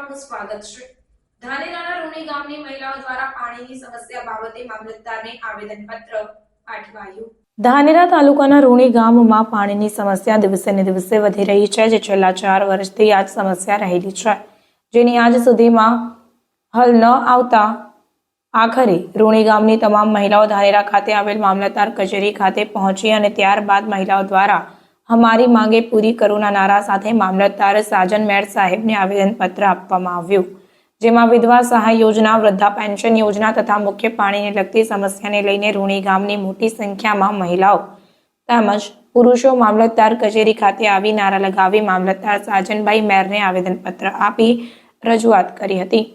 આપનું સ્વાગત છે। ધાનેરાના રૂણી ગામની મહિલાઓ દ્વારા પાણીની સમસ્યા બાબતે મામલતદારને આવેદનપત્ર પાઠવાયું। ધાનેરા તાલુકાના રૂણી ગામમાં પાણીની સમસ્યા દિવસે ને દિવસે વધી રહી છે, જે છેલ્લા 4 વર્ષથી આ જ સમસ્યા રહેલી છે, જેની આજ સુધીમાં હલ ન આવતા આખરે રૂણી ગામની તમામ મહિલાઓ ધાનેરા ખાતે આવેલ મામલતદાર કચેરી ખાતે પહોંચી અને ત્યારબાદ મહિલાઓ દ્વારા हमारी मांगे पूरी करोना नारा साथे मामलतदार साजन मेर साहेबने आवेदनपत्र आपवामां आव्युं, जेमां विधवा सहाय योजना, वृद्धा पेन्शन योजना तथा मुख्य पाणीने लगती समस्याने लईने रूणी गामनी मोटी संख्यामां महिलाओ તેમજ पुरुषो मामलतदार कचेरी खाते आवी नारा लगावी मामलतदार साजनभाई मेरने आवेदनपत्र आपी रजूआत करी हती।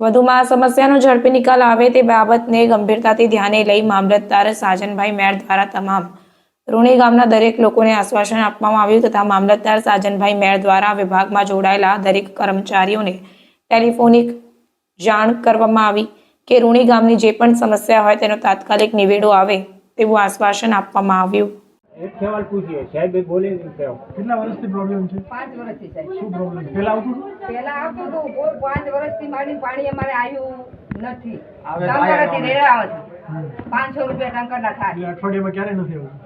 વધુમાં આ સમસ્યાનો ઝડપી નિકાલ આવે તે બાબતને ગંભીરતાથી ધ્યાને લઈ મામલતદાર સાજનભાઈ મેર દ્વારા તમામ રૂણી ગામના દરેક લોકોને આશ્વાસન આપવામાં આવ્યું તથા મામલતદાર સાજનભાઈ મેર દ્વારા વિભાગમાં જોડાયેલા દરેક કર્મચારીઓને ટેલિફોનિક જાણ કરવામાં આવી કે રૂણી ગામની જે પણ સમસ્યા હોય તેનો તાત્કાલિક નિવેડો આવે તેવું આશ્વાસન આપવામાં આવ્યું। एक सवाल पूछिए साहब बोले कितना वर्ष की प्रॉब्लम है? 5 વર્ષથી સાહેબ શું પ્રોબ્લેમ પહેલા આવતું હતું 5 વર્ષથી પાણી અમારે આવ્યું નથી। આવે ટંકરથી રેડા આવે છે 500 રૂપિયા ટંકરના થાય। અઠવાડિયામાં ક્યારે નથી આવતું?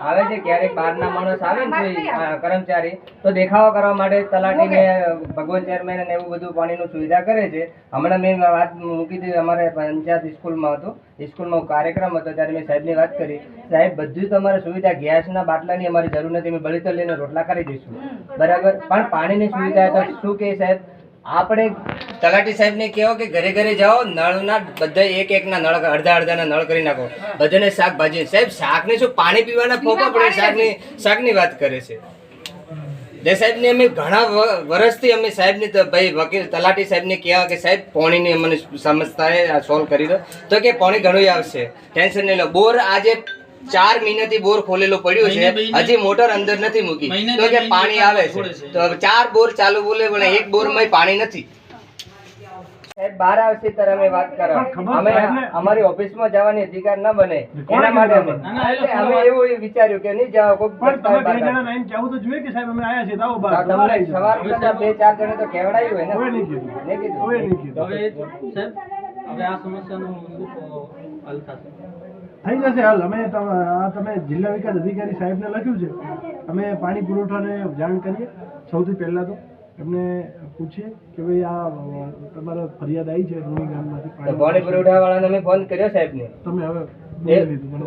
આવે છે ક્યારેક બહારના માણસ આવે ને કોઈ કર્મચારી તો દેખાવા કરવા માટે તલાટીને ભગવાન ચેરમેન ને એવું બધું પાણીનું સુવિધા કરે છે। હમણાં મેં વાત મૂકી હતી, અમારે પંચાયત સ્કૂલમાં હતો, સ્કૂલમાં કાર્યક્રમ હતો ત્યારે મેં સાહેબની વાત કરી, સાહેબ બધું તમારે સુવિધા ગેસના બાટલાની અમારી જરૂર નથી, અમે બળી તો લઈને રોટલા કરી દઈશું બરાબર, પણ પાણીની સુવિધા તો શું કે સાહેબ આપણે તલાટી સાહેબને કહો કે ઘરે ઘરે જાઓ, નળના બધા એક ના નળ અડધા નળ કરી નાખો, બધાને શાકભાજી સાહેબ શાકને શું પાણી પીવાના ફોફા પડે, શાકની વાત કરે છે। જે સાહેબને અમે ઘણા વર્ષથી અમે સાહેબને ભાઈ વકીલ તલાટી સાહેબને કહ્યા કે સાહેબ પાણીની અમને સમસ્યા સોલ્વ કરી દો, તો કે પાણી ઘણું આવશે, ટેન્શન નહીં લો। બોર આજે 4 મહિનાથી બોર ખોલેલો પડ્યો છે, હજી મોટર અંદર નથી મૂકી, તો કે પાણી આવે છે, તો 4 બોર ચાલુ બોલે પણ એક બોરમાં પાણી નથી। સાહેબ બહાર આવશે ત્યારે અમે વાત કરો, અમે અમારી ઓફિસમાં જવાની અધિકાર ન બને એના માટે અમે એવું વિચાર્યું કે નહીં જાવ, કોઈ તમે બે જણા નાઈન કહેવું તો જોઈએ કે સાહેબ અમે આયા છીએ, આવો બહાર તમને સવાર કરતા 2-4 જણે તો કહેવડાયું હોય ને, કોઈ નહીં કીધું, કોઈ નહીં કીધું। હવે આ સમસ્યાનો શું હલ થશે? થઈ જશે હાલ। અમે તમે જિલ્લા વિકાસ અધિકારી સાહેબને લખ્યું છે, અમે પાણી પુરવઠાને જાણ કરીએ, સૌથી પહેલા તો એમને પૂછીએ કે ભાઈ આ તમારા ફરિયાદ આવી છે રૂણી ગામમાંથી પાણી પુરવઠા વાળાને અમે ફોન કર્યો સાહેબને, તમે હવે બોલી લીધું મને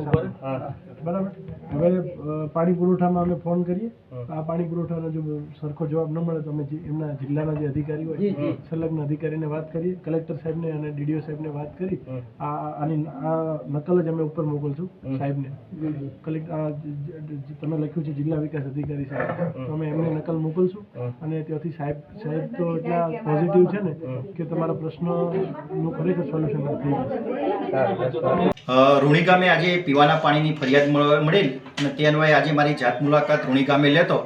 બરાબર। હવે પાણી પુરવઠામાં અમે ફોન કરીએ, આ પાણી પુરવઠાનો જો સરખો જવાબ ન મળે તો અમે એમના જિલ્લાના જે અધિકારી હોય સંલગ્ન અધિકારીને વાત કરીએ, કલેક્ટર સાહેબને અને ડીડીઓ સાહેબને વાત કરી આની નકલ જ અમે ઉપર મોકલશું સાહેબને। તમે લખ્યું છે જિલ્લા વિકાસ અધિકારી સાહેબ, તો અમે એમને નકલ મોકલશું અને ત્યાંથી સાહેબ તો એટલા પોઝિટિવ છે ને કે તમારા પ્રશ્નનું ખરેખર સોલ્યુશન થઈ જશે। રૂણી ગામે આજે પીવાના પાણીની ફરિયાદ મળેલ અને તે અન્વયે આજે મારી જાત મુલાકાત રૂણી ગામે લેતો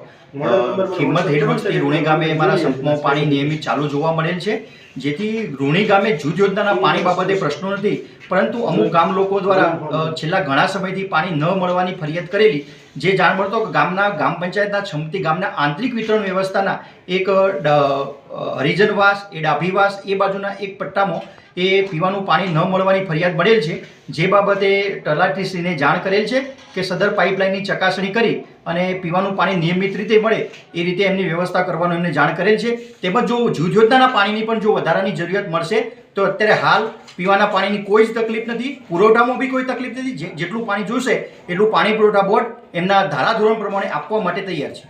કિંમત હેઠળથી રૂણી ગામે મારા સંપમાં પાણી નિયમિત ચાલુ જોવા મળેલ છે, જેથી રૂણી ગામે જૂથ યોજનાના પાણી બાબતે પ્રશ્નો નથી, પરંતુ અમુક ગામ લોકો દ્વારા છેલ્લા ઘણા સમયથી પાણી ન મળવાની ફરિયાદ કરેલી, જે જાણ મળતો ગામ પંચાયતના છમતી ગામના આંતરિક વિતરણ વ્યવસ્થાના એક હરિજનવાસ એ ડાભીવાસ એ બાજુના એક પટ્ટામાં એ પીવાનું પાણી ન મળવાની ફરિયાદ મળેલ છે, જે બાબતે તલાટીશ્રીને જાણ કરેલ છે કે સદર પાઇપલાઇનની ચકાસણી કરી અને પીવાનું પાણી નિયમિત રીતે મળે એ રીતે એમની વ્યવસ્થા કરવાનું એમને જાણ કરેલ છે। તેમજ જો જૂથ યોજનાના પાણીની પણ જો વધારાની જરૂરિયાત મળશે તો અત્યારે હાલ પીવાના પાણીની કોઈ જ તકલીફ નથી, પુરવઠામાં બી કોઈ તકલીફ નથી, જેટલું પાણી જોઈશે એટલું પાણી પુરવઠા બોર્ડ એમના ધારાધોરણ પ્રમાણે આપવા માટે તૈયાર છે।